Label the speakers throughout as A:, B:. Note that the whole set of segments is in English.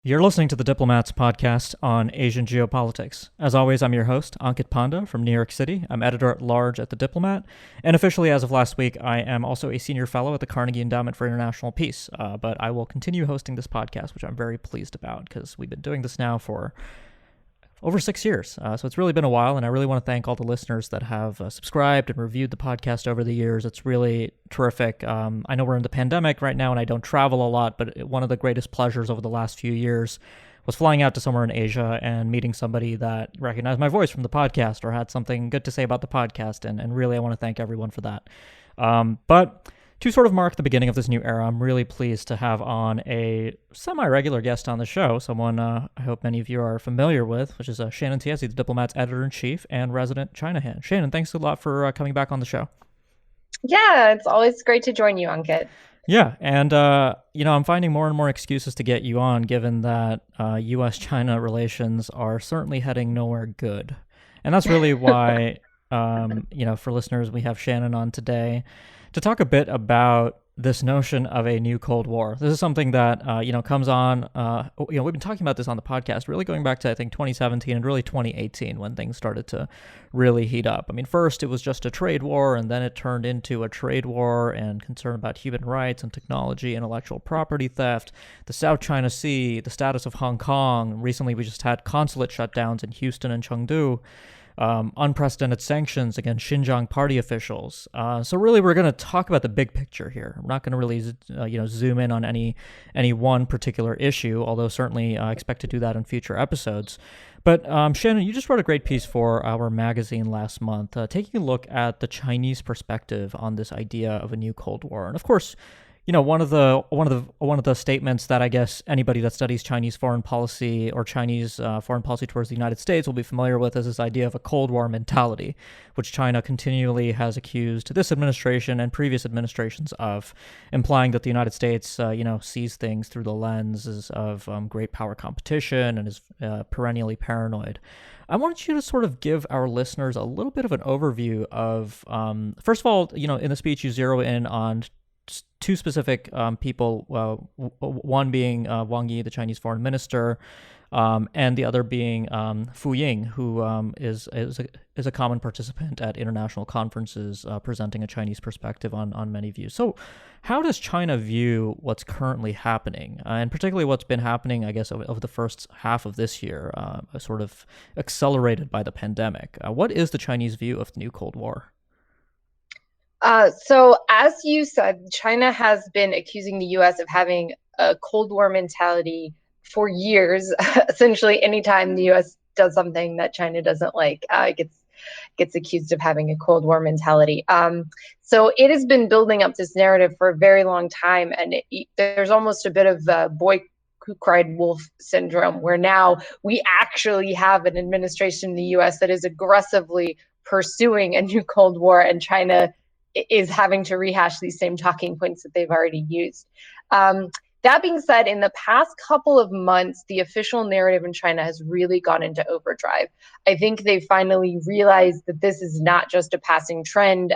A: You're listening to the Diplomats podcast on Asian geopolitics. As always, I'm your host, Ankit Panda from New York City. I'm editor-at-large at The Diplomat, and officially as of last week, I am also a senior fellow at the Carnegie Endowment for International Peace. But I will continue hosting this podcast, which I'm very pleased about because we've been doing this now for over 6 years. So it's really been a while, and I really want to thank all the listeners that have subscribed and reviewed the podcast over the years. It's really terrific. I know we're in the pandemic right now, and I don't travel a lot, but one of the greatest pleasures over the last few years was flying out to somewhere in Asia and meeting somebody that recognized my voice from the podcast or had something good to say about the podcast, and really I want to thank everyone for that. But to sort of mark the beginning of this new era, I'm really pleased to have on a semi-regular guest on the show, someone I hope many of you are familiar with, which is Shannon Tiesi, the Diplomat's editor-in-chief and resident China hand. Shannon, thanks a lot for coming back on the show.
B: Yeah, it's always great to join you, Ankit.
A: Yeah, and I'm finding more and more excuses to get you on, given that U.S.-China relations are certainly heading nowhere good. And that's really why, for listeners, we have Shannon on today to talk a bit about this notion of a new Cold War. This is something that, comes on, we've been talking about this on the podcast, really going back to, I think, 2017 and really 2018 when things started to really heat up. I mean, first it was just a trade war, and then it turned into a trade war and concern about human rights and technology, intellectual property theft, the South China Sea, the status of Hong Kong. Recently, we just had consulate shutdowns in Houston and Chengdu. Unprecedented sanctions against Xinjiang party officials. So really, we're going to talk about the big picture here. We're not going to really, zoom in on any one particular issue, although certainly I expect to do that in future episodes. But Shannon, you just wrote a great piece for our magazine last month, taking a look at the Chinese perspective on this idea of a new Cold War. And of course, one of the statements that I guess anybody that studies Chinese foreign policy or Chinese foreign policy towards the United States will be familiar with is this idea of a Cold War mentality, which China continually has accused this administration and previous administrations of, implying that the United States, sees things through the lenses of great power competition and is perennially paranoid. I want you to sort of give our listeners a little bit of an overview of, first of all, in the speech you zero in on two specific people, one being Wang Yi, the Chinese foreign minister, and the other being Fu Ying, who is a common participant at international conferences presenting a Chinese perspective on many views. So how does China view what's currently happening, and particularly what's been happening, I guess, over the first half of this year, sort of accelerated by the pandemic? What is the Chinese view of the new Cold War?
B: So as you said, China has been accusing the U.S. of having a Cold War mentality for years. Essentially, anytime the U.S. does something that China doesn't like, gets accused of having a Cold War mentality. So it has been building up this narrative for a very long time, and there's almost a bit of boy who cried wolf syndrome, where now we actually have an administration in the U.S. that is aggressively pursuing a new Cold War, and China is having to rehash these same talking points that they've already used. That being said, in the past couple of months, the official narrative in China has really gone into overdrive. I think they finally realized that this is not just a passing trend,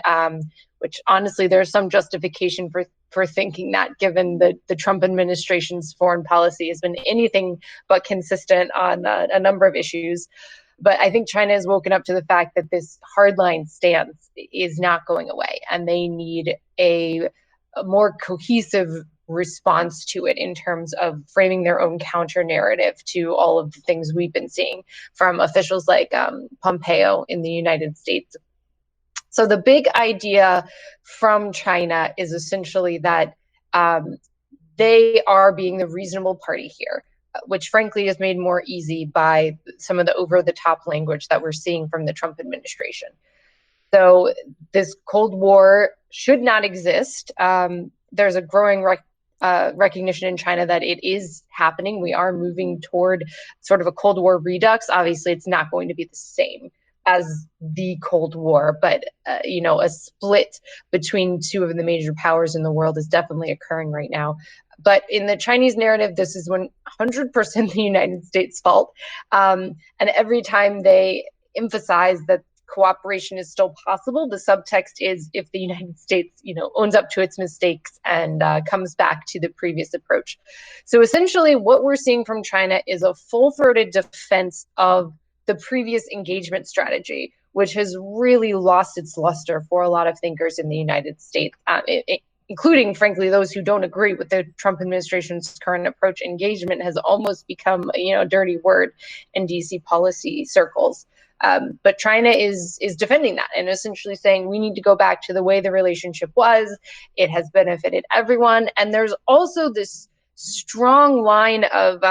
B: which honestly, there's some justification for thinking that, given the Trump administration's foreign policy has been anything but consistent on a number of issues. But I think China has woken up to the fact that this hardline stance is not going away, and they need a more cohesive response to it in terms of framing their own counter narrative to all of the things we've been seeing from officials like Pompeo in the United States. So the big idea from China is essentially that they are being the reasonable party here, which frankly is made more easy by some of the over-the-top language that we're seeing from the Trump administration. So this Cold War should not exist. There's a growing recognition in China that it is happening. We are moving toward sort of a Cold War redux. Obviously, it's not going to be the same as the Cold War, but a split between two of the major powers in the world is definitely occurring right now. But in the Chinese narrative, this is 100% the United States' fault. And every time they emphasize that cooperation is still possible. The subtext is if the United States, owns up to its mistakes and comes back to the previous approach. So essentially, what we're seeing from China is a full-throated defense of the previous engagement strategy, which has really lost its luster for a lot of thinkers in the United States, including, frankly, those who don't agree with the Trump administration's current approach. Engagement has almost become, a dirty word in DC policy circles. But China is defending that and essentially saying we need to go back to the way the relationship was. It has benefited everyone. And there's also this strong line of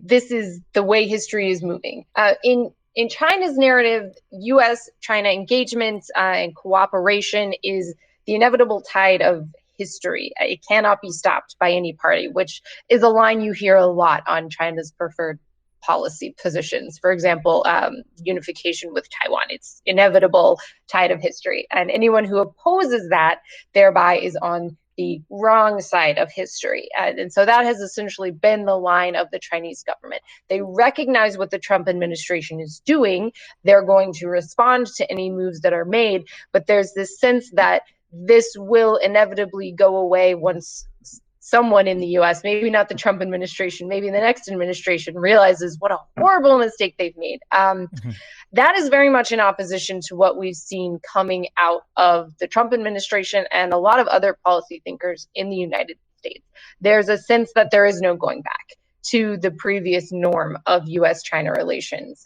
B: this is the way history is moving. In China's narrative, U.S.-China engagement and cooperation is the inevitable tide of history. It cannot be stopped by any party, which is a line you hear a lot on China's preferred policy positions. For example, unification with Taiwan. It's inevitable tide of history. And anyone who opposes that thereby is on the wrong side of history. And so that has essentially been the line of the Chinese government. They recognize what the Trump administration is doing. They're going to respond to any moves that are made. But there's this sense that this will inevitably go away once someone in the US, maybe not the Trump administration, maybe the next administration, realizes what a horrible mistake they've made. That is very much in opposition to what we've seen coming out of the Trump administration and a lot of other policy thinkers in the United States. There's a sense that there is no going back to the previous norm of US-China relations.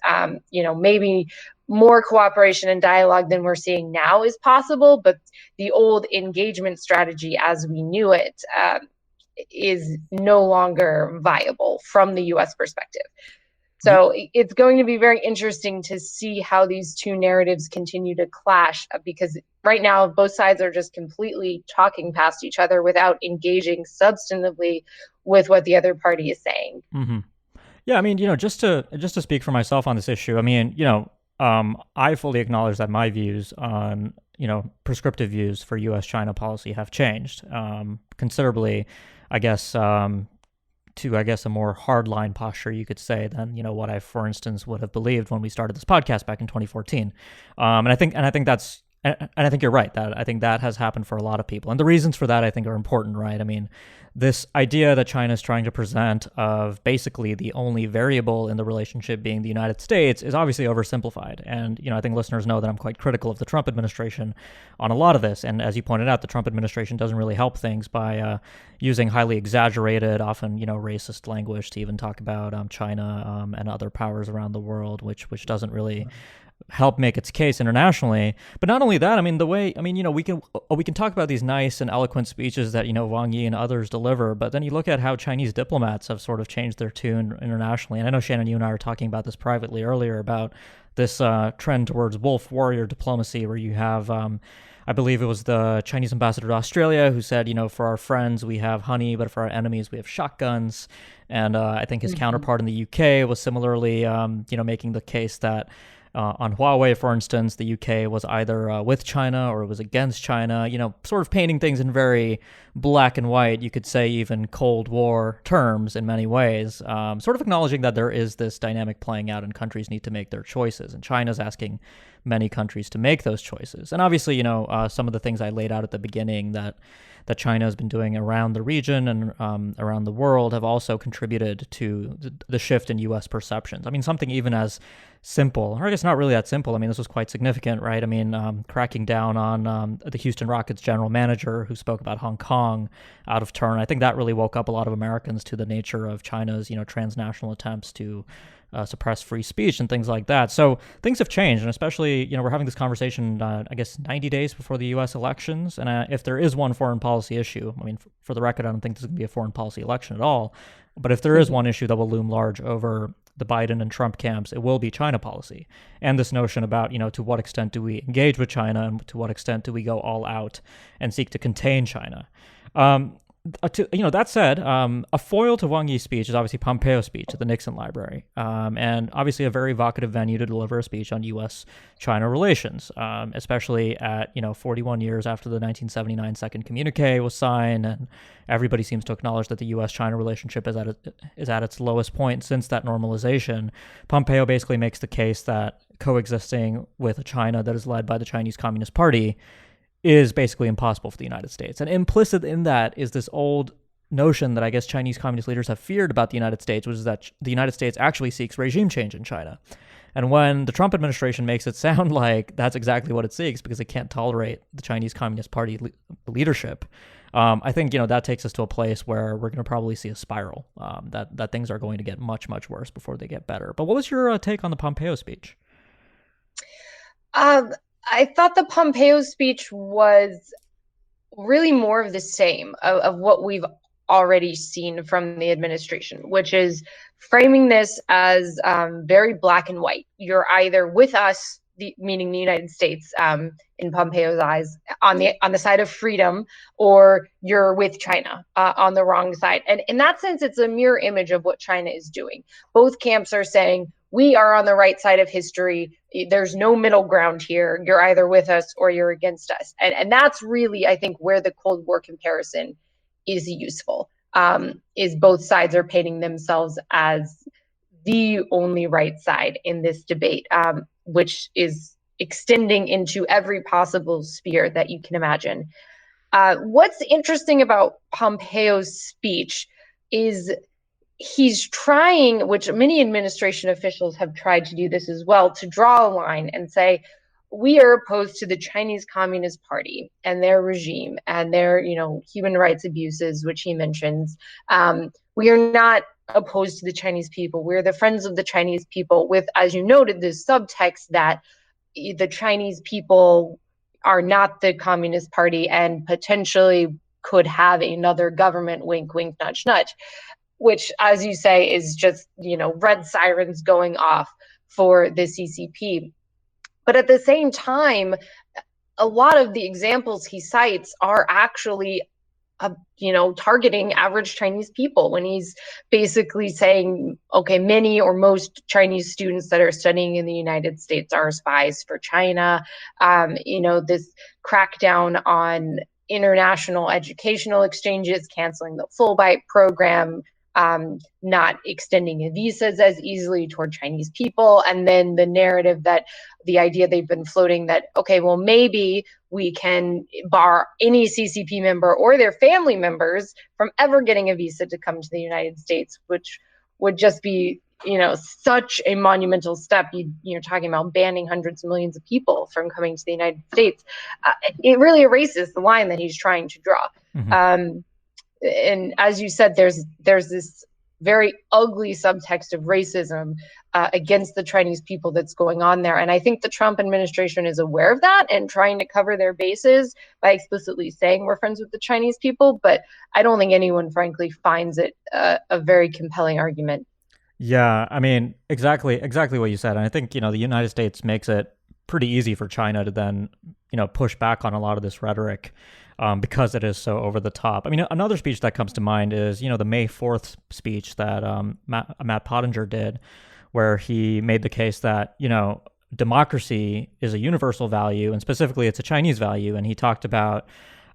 B: Maybe more cooperation and dialogue than we're seeing now is possible, but the old engagement strategy as we knew it is no longer viable from the US perspective. So it's going to be very interesting to see how these two narratives continue to clash, because right now both sides are just completely talking past each other without engaging substantively with what the other party is saying.
A: Mm-hmm. Yeah, I mean, just to speak for myself on this issue, I mean, I fully acknowledge that my views on, prescriptive views for U.S.-China policy have changed considerably, I guess, to, a more hardline posture, you could say, than, what I, for instance, would have believed when we started this podcast back in 2014. And I think you're right, that I think that has happened for a lot of people. And the reasons for that, I think, are important, right? I mean, this idea that China is trying to present of basically the only variable in the relationship being the United States is obviously oversimplified. And, I think listeners know that I'm quite critical of the Trump administration on a lot of this. And as you pointed out, the Trump administration doesn't really help things by using highly exaggerated, often, racist language to even talk about China and other powers around the world, which doesn't really help make its case internationally. But not only that, I mean, we can talk about these nice and eloquent speeches that, Wang Yi and others deliver, but then you look at how Chinese diplomats have sort of changed their tune internationally. And I know, Shannon, you and I were talking about this privately earlier about this trend towards wolf warrior diplomacy, where you have, I believe it was the Chinese ambassador to Australia who said, for our friends, we have honey, but for our enemies, we have shotguns. And I think his counterpart in the UK was similarly, making the case that on Huawei, for instance, the UK was either with China or it was against China, sort of painting things in very black and white, you could say even Cold War terms in many ways, sort of acknowledging that there is this dynamic playing out and countries need to make their choices. And China's asking many countries to make those choices. And obviously, some of the things I laid out at the beginning that China has been doing around the region and around the world have also contributed to the shift in U.S. perceptions. I mean, something even as simple, or I guess not really that simple. I mean, this was quite significant, right? I mean, cracking down on the Houston Rockets general manager who spoke about Hong Kong out of turn. I think that really woke up a lot of Americans to the nature of China's, transnational attempts to suppress free speech and things like that. So things have changed, and especially, we're having this conversation, I guess, 90 days before the U.S. elections. And if there is one foreign policy issue, I mean, for the record, I don't think this is going to be a foreign policy election at all. But if there is one issue that will loom large over the Biden and Trump camps, it will be China policy. And this notion about, to what extent do we engage with China and to what extent do we go all out and seek to contain China. that said, a foil to Wang Yi's speech is obviously Pompeo's speech at the Nixon Library, and obviously a very evocative venue to deliver a speech on U.S.-China relations, especially at 41 years after the 1979 Second Communique was signed, and everybody seems to acknowledge that the U.S.-China relationship is at its lowest point since that normalization. Pompeo basically makes the case that coexisting with a China that is led by the Chinese Communist Party is basically impossible for the United States. And implicit in that is this old notion that I guess Chinese communist leaders have feared about the United States, which is that the United States actually seeks regime change in China. And when the Trump administration makes it sound like that's exactly what it seeks because it can't tolerate the Chinese Communist Party leadership, I think that takes us to a place where we're going to probably see a spiral, that things are going to get much, much worse before they get better. But what was your take on the Pompeo speech?
B: I thought the Pompeo speech was really more of the same of what we've already seen from the administration, which is framing this as very black and white. You're either with us, meaning the United States, in Pompeo's eyes, on the side of freedom, or you're with China on the wrong side. And in that sense, it's a mirror image of what China is doing. Both camps are saying, we are on the right side of history. There's no middle ground here. You're either with us or you're against us. And that's really, I think, where the Cold War comparison is useful, is both sides are painting themselves as the only right side in this debate, which is extending into every possible sphere that you can imagine. What's interesting about Pompeo's speech is he's trying, which many administration officials have tried to do this as well, to draw a line and say, we are opposed to the Chinese Communist Party and their regime and their, human rights abuses, which he mentions. We are not opposed to the Chinese people. We're the friends of the Chinese people, with, as you noted, this subtext that the Chinese people are not the Communist Party and potentially could have another government, wink, wink, nudge, nudge, which, as you say, is just, red sirens going off for the CCP. But at the same time, a lot of the examples he cites are actually, targeting average Chinese people, when he's basically saying, okay, many or most Chinese students that are studying in the United States are spies for China. This crackdown on international educational exchanges, canceling the Fulbright program, not extending visas as easily toward Chinese people. And then the narrative that the idea they've been floating that, okay, well, maybe we can bar any CCP member or their family members from ever getting a visa to come to the United States, which would just be, such a monumental step. You're talking about banning hundreds of millions of people from coming to the United States. It really erases the line that he's trying to draw. Mm-hmm. And as you said, there's this very ugly subtext of racism against the Chinese people that's going on there. And I think the Trump administration is aware of that and trying to cover their bases by explicitly saying we're friends with the Chinese people. But I don't think anyone, frankly, finds it a very compelling argument.
A: Yeah, I mean, exactly what you said. And I think, the United States makes it pretty easy for China to then, push back on a lot of this rhetoric. Because it is so over the top. I mean, another speech that comes to mind is, the May 4th speech that Matt Pottinger did, where he made the case that, democracy is a universal value, and specifically it's a Chinese value. And he talked about,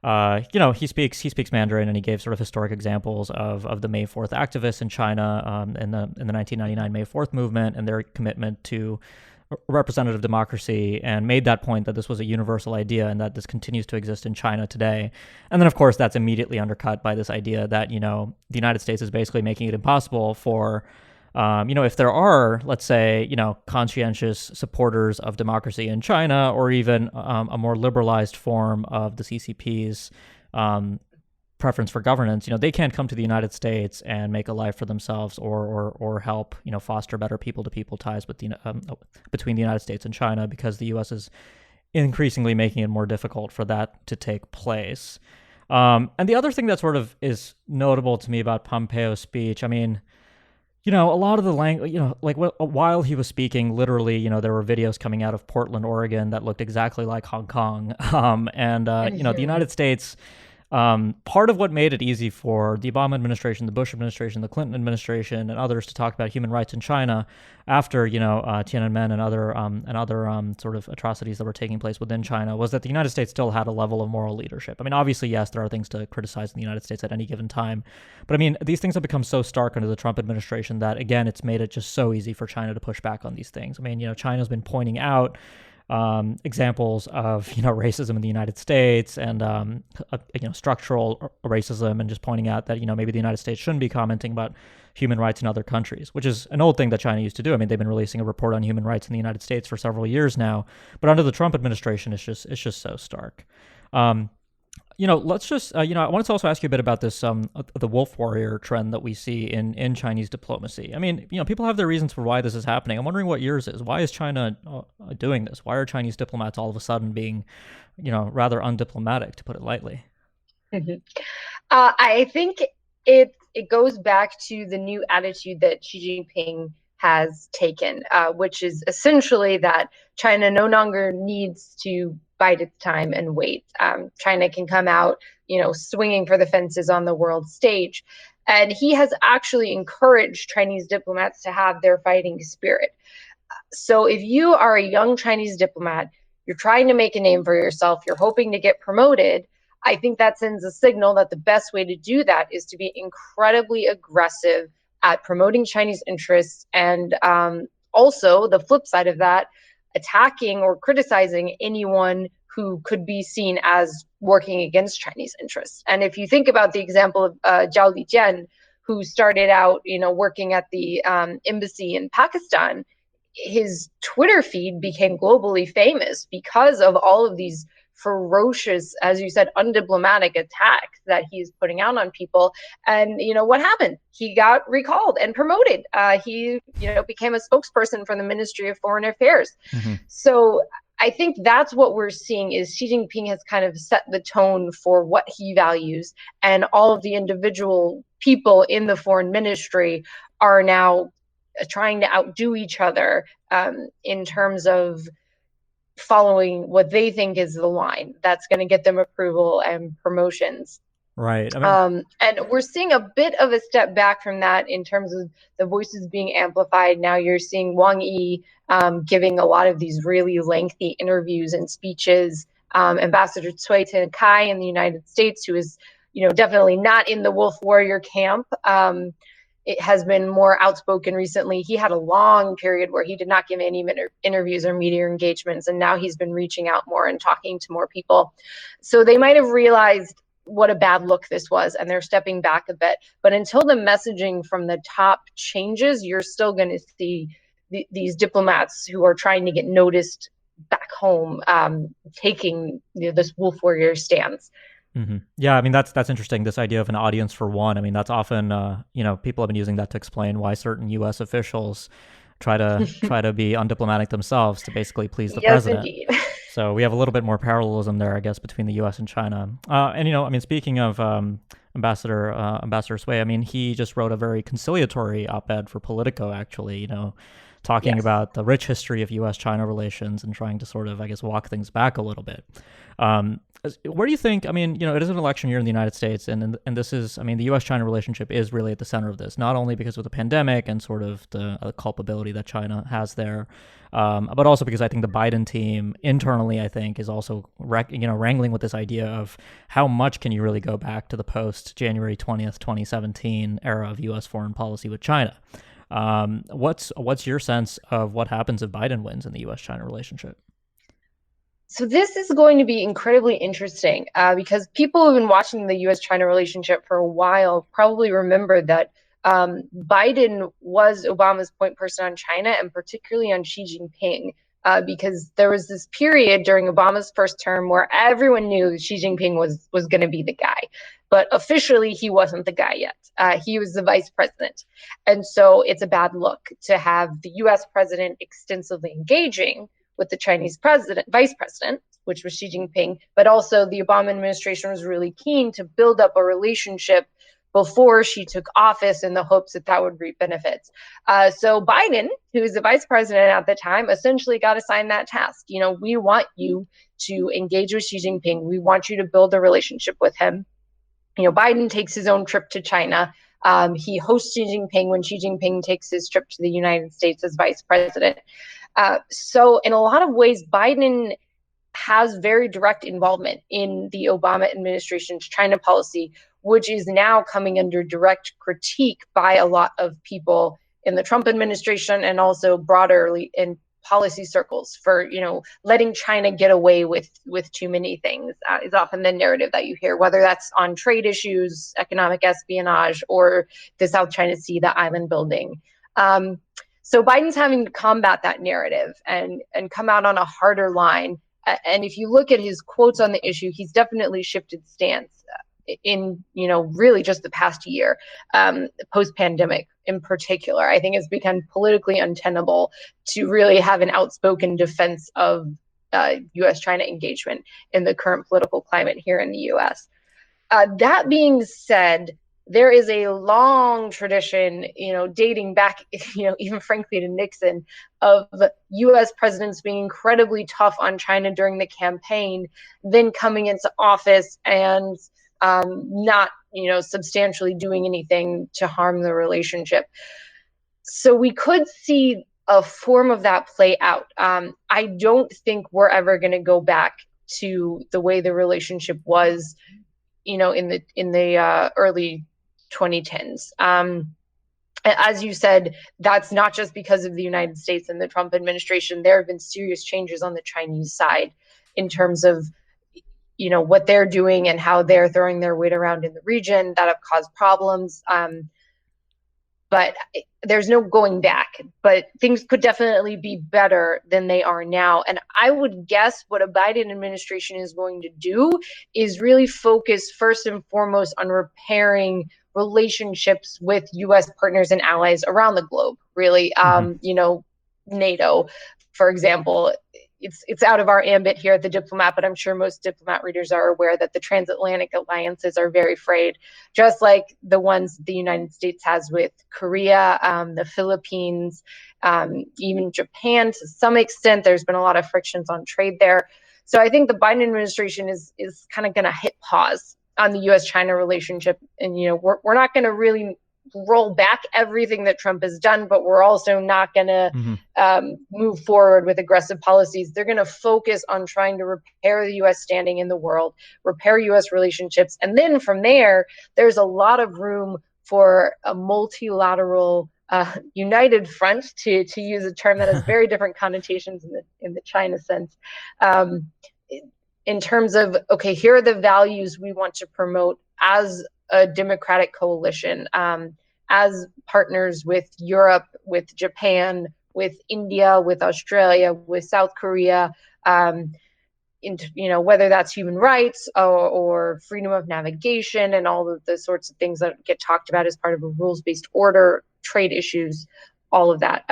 A: he speaks Mandarin, and he gave sort of historic examples of the May 4th activists in China in the 1999 May 4th movement and their commitment to representative democracy, and made that point that this was a universal idea and that this continues to exist in China today. And then, of course, that's immediately undercut by this idea that, the United States is basically making it impossible for, if there are, let's say, conscientious supporters of democracy in China, or even a more liberalized form of the CCP's preference for governance, they can't come to the United States and make a life for themselves or help, foster better people-to-people ties with between the United States and China, because the U.S. is increasingly making it more difficult for that to take place. And the other thing that sort of is notable to me about Pompeo's speech, I mean, a lot of the language, while he was speaking, literally, there were videos coming out of Portland, Oregon that looked exactly like Hong Kong. The United States Part of what made it easy for the Obama administration, the Bush administration, the Clinton administration, and others to talk about human rights in China after Tiananmen and other sort of atrocities that were taking place within China was that the United States still had a level of moral leadership. I mean, obviously, yes, there are things to criticize in the United States at any given time, but I mean, these things have become so stark under the Trump administration that again, it's made it just so easy for China to push back on these things. I mean, China's been pointing out examples of racism in the United States and structural racism, and just pointing out that maybe the United States shouldn't be commenting about human rights in other countries, which is an old thing that China used to do. I mean, they've been releasing a report on human rights in the United States for several years now, but under the Trump administration, it's just so stark. Let's just, I wanted to also ask you a bit about this, the wolf warrior trend that we see in Chinese diplomacy. I mean, people have their reasons for why this is happening. I'm wondering what yours is. Why is China doing this? Why are Chinese diplomats all of a sudden being, rather undiplomatic, to put it lightly?
B: I think it goes back to the new attitude that Xi Jinping has taken, which is essentially that China no longer needs to bide its time and wait. China can come out, swinging for the fences on the world stage. And he has actually encouraged Chinese diplomats to have their fighting spirit. So if you are a young Chinese diplomat, you're trying to make a name for yourself, you're hoping to get promoted, I think that sends a signal that the best way to do that is to be incredibly aggressive at promoting Chinese interests, and also the flip side of that, attacking or criticizing anyone who could be seen as working against Chinese interests. And if you think about the example of Zhao Lijian, who started out, working at the embassy in Pakistan, his Twitter feed became globally famous because of all of these ferocious, as you said, undiplomatic attacks that he's putting out on people. And what happened? He got recalled and promoted. He became a spokesperson for the Ministry of Foreign Affairs. Mm-hmm. So I think that's what we're seeing is Xi Jinping has kind of set the tone for what he values, and all of the individual people in the foreign ministry are now trying to outdo each other in terms of following what they think is the line that's going to get them approval and promotions.
A: Right.
B: And we're seeing a bit of a step back from that in terms of the voices being amplified. Now you're seeing Wang Yi giving a lot of these really lengthy interviews and speeches. Ambassador Cui Tiankai in the United States, who is, definitely not in the wolf warrior camp, it has been more outspoken recently. He had a long period where he did not give any interviews or media engagements, and now he's been reaching out more and talking to more people. So they might have realized what a bad look this was, and they're stepping back a bit. But until the messaging from the top changes, you're still going to see these diplomats who are trying to get noticed back home taking this wolf warrior stance.
A: Mm-hmm. Yeah, I mean that's interesting. This idea of an audience for one. I mean that's often people have been using that to explain why certain U.S. officials try to be undiplomatic themselves to basically please the president.
B: Indeed.
A: So we have a little bit more parallelism there, I guess, between the U.S. and China. And speaking of Ambassador Cui, I mean he just wrote a very conciliatory op-ed for Politico, actually. Talking about the rich history of U.S.-China relations and trying to sort of, I guess, walk things back a little bit. Where do you think, it is an election year in the United States, and this is, the U.S.-China relationship is really at the center of this, not only because of the pandemic and sort of the culpability that China has there, but also because I think the Biden team internally, I think, is also, wrangling with this idea of how much can you really go back to the post-January 20th, 2017 era of U.S. foreign policy with China. What's your sense of what happens if Biden wins in the U.S.-China relationship?
B: So this is going to be incredibly interesting because people who've been watching the U.S.-China relationship for a while probably remember that Biden was Obama's point person on China, and particularly on Xi Jinping, because there was this period during Obama's first term where everyone knew Xi Jinping was going to be the guy. But officially, he wasn't the guy yet. He was the vice president. And so it's a bad look to have the U.S. president extensively engaging with the Chinese vice president, which was Xi Jinping, but also the Obama administration was really keen to build up a relationship before she took office in the hopes that would reap benefits. So Biden, who was the vice president at the time, essentially got assigned that task. We want you to engage with Xi Jinping. We want you to build a relationship with him. Biden takes his own trip to China. He hosts Xi Jinping when Xi Jinping takes his trip to the United States as vice president. So in a lot of ways, Biden has very direct involvement in the Obama administration's China policy, which is now coming under direct critique by a lot of people in the Trump administration and also broaderly in policy circles for letting China get away with too many things is often the narrative that you hear, whether that's on trade issues, economic espionage, or the South China Sea, the island building. So Biden's having to combat that narrative and come out on a harder line. And if you look at his quotes on the issue, he's definitely shifted stance in really just the past year, post-pandemic in particular. I think it's become politically untenable to really have an outspoken defense of U.S.-China engagement in the current political climate here in the U.S. That being said, there is a long tradition, dating back, even frankly to Nixon, of U.S. presidents being incredibly tough on China during the campaign, then coming into office and not, substantially doing anything to harm the relationship. So we could see a form of that play out. I don't think we're ever going to go back to the way the relationship was, in the early 2010s. As you said, that's not just because of the United States and the Trump administration. There have been serious changes on the Chinese side in terms of what they're doing and how they're throwing their weight around in the region that have caused problems. But there's no going back. But things could definitely be better than they are now. And I would guess what a Biden administration is going to do is really focus first and foremost on repairing relationships with U.S. partners and allies around the globe, really. NATO, for example. It's out of our ambit here at The Diplomat, but I'm sure most Diplomat readers are aware that the transatlantic alliances are very frayed, just like the ones the United States has with Korea, the Philippines, even Japan to some extent. There's been a lot of frictions on trade there. So I think the Biden administration is kind of going to hit pause on the U.S.-China relationship. And, we're not going to really roll back everything that Trump has done, but we're also not going to move forward with aggressive policies. They're going to focus on trying to repair the U.S. standing in the world, repair U.S. relationships. And then from there, there's a lot of room for a multilateral united front, to use a term that has very different connotations in the China sense, in terms of, okay, here are the values we want to promote as a democratic coalition, as partners with Europe, with Japan, with India, with Australia, with South Korea, whether that's human rights or freedom of navigation and all of the sorts of things that get talked about as part of a rules-based order, trade issues, all of that.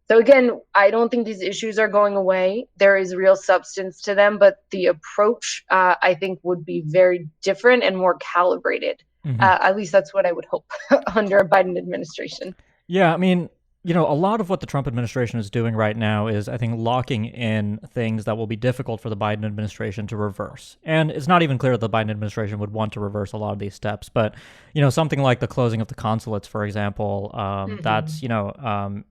B: So again, I don't think these issues are going away. There is real substance to them, but the approach, I think, would be very different and more calibrated. At least that's what I would hope under a Biden administration.
A: Yeah, I mean, a lot of what the Trump administration is doing right now is, I think, locking in things that will be difficult for the Biden administration to reverse. And it's not even clear that the Biden administration would want to reverse a lot of these steps. But, something like the closing of the consulates, for example, that's,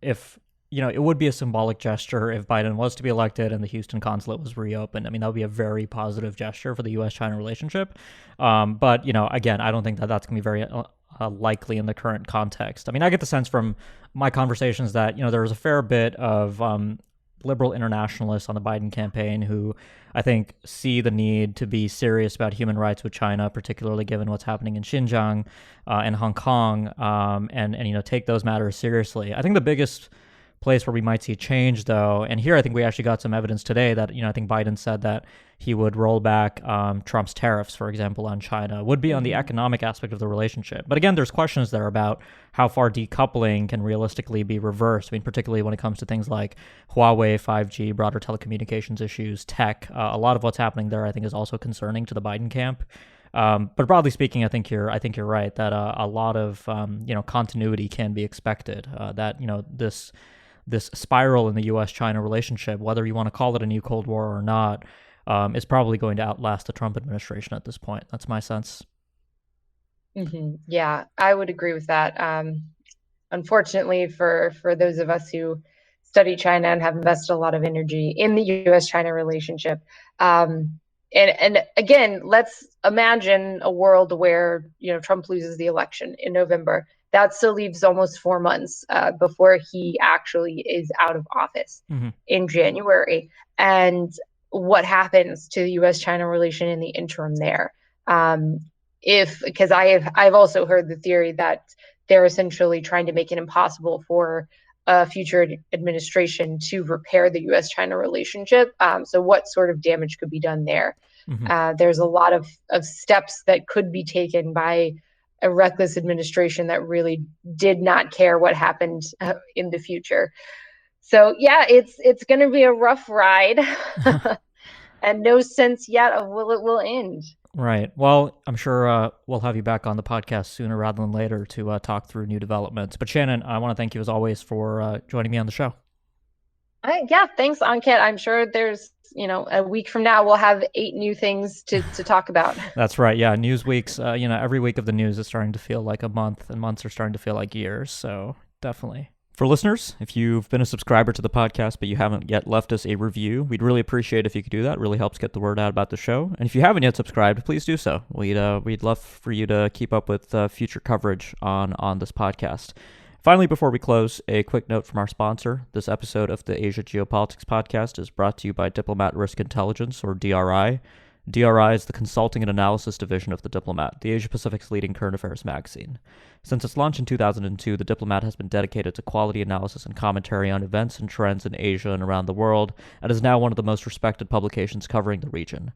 A: if it would be a symbolic gesture if Biden was to be elected and the Houston consulate was reopened. I mean, that would be a very positive gesture for the U.S.-China relationship. But, again, I don't think that that's going to be very likely in the current context. I mean, I get the sense from my conversations that, there was a fair bit of liberal internationalists on the Biden campaign who I think see the need to be serious about human rights with China, particularly given what's happening in Xinjiang and Hong Kong, and take those matters seriously. I think the biggest place where we might see a change, though, and here I think we actually got some evidence today that, I think Biden said that he would roll back Trump's tariffs, for example, on China, would be on the economic aspect of the relationship. But again, there's questions there about how far decoupling can realistically be reversed. I mean, particularly when it comes to things like Huawei, 5G, broader telecommunications issues, tech. A lot of what's happening there, I think, is also concerning to the Biden camp. But broadly speaking, I think you're right that a lot of continuity can be expected. That this spiral in the U.S.-China relationship, whether you want to call it a new Cold War or not, is probably going to outlast the Trump administration at this point. That's my sense.
B: Yeah, I would agree with that. Unfortunately, for those of us who study China and have invested a lot of energy in the U.S.-China relationship, and again, let's imagine a world where Trump loses the election in November. That still leaves almost 4 months before he actually is out of office
A: Mm-hmm.
B: in January. And what happens to the U.S.-China relation in the interim there? If because I've also heard the theory that they're essentially trying to make it impossible for a future administration to repair the U.S.-China relationship. So what sort of damage could be done there?
A: Mm-hmm.
B: There's a lot of steps that could be taken by a reckless administration that really did not care what happened in the future. So yeah, it's going to be a rough ride, and no sense yet of will it will end.
A: Right. Well, I'm sure we'll have you back on the podcast sooner rather than later to talk through new developments. But Shannon, I want to thank you as always for joining me on the show.
B: Yeah, thanks, Ankit. I'm sure there's, a week from now we'll have 8 new things to talk about.
A: That's right. Yeah, news weeks. Every week of the news is starting to feel like a month, and months are starting to feel like years. So definitely. For listeners, if you've been a subscriber to the podcast but you haven't yet left us a review, we'd really appreciate if you could do that. It really helps get the word out about the show. And if you haven't yet subscribed, please do so. We'd love for you to keep up with future coverage on this podcast. Finally, before we close, a quick note from our sponsor. This episode of the Asia Geopolitics Podcast is brought to you by Diplomat Risk Intelligence, or DRI. DRI is the consulting and analysis division of The Diplomat, the Asia-Pacific's leading current affairs magazine. Since its launch in 2002, The Diplomat has been dedicated to quality analysis and commentary on events and trends in Asia and around the world, and is now one of the most respected publications covering the region.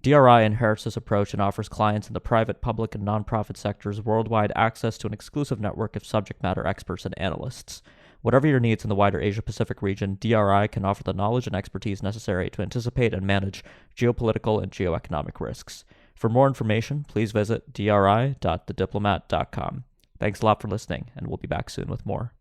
A: DRI inherits this approach and offers clients in the private, public, and nonprofit sectors worldwide access to an exclusive network of subject matter experts and analysts. Whatever your needs in the wider Asia-Pacific region, DRI can offer the knowledge and expertise necessary to anticipate and manage geopolitical and geoeconomic risks. For more information, please visit dri.thediplomat.com. Thanks a lot for listening, and we'll be back soon with more.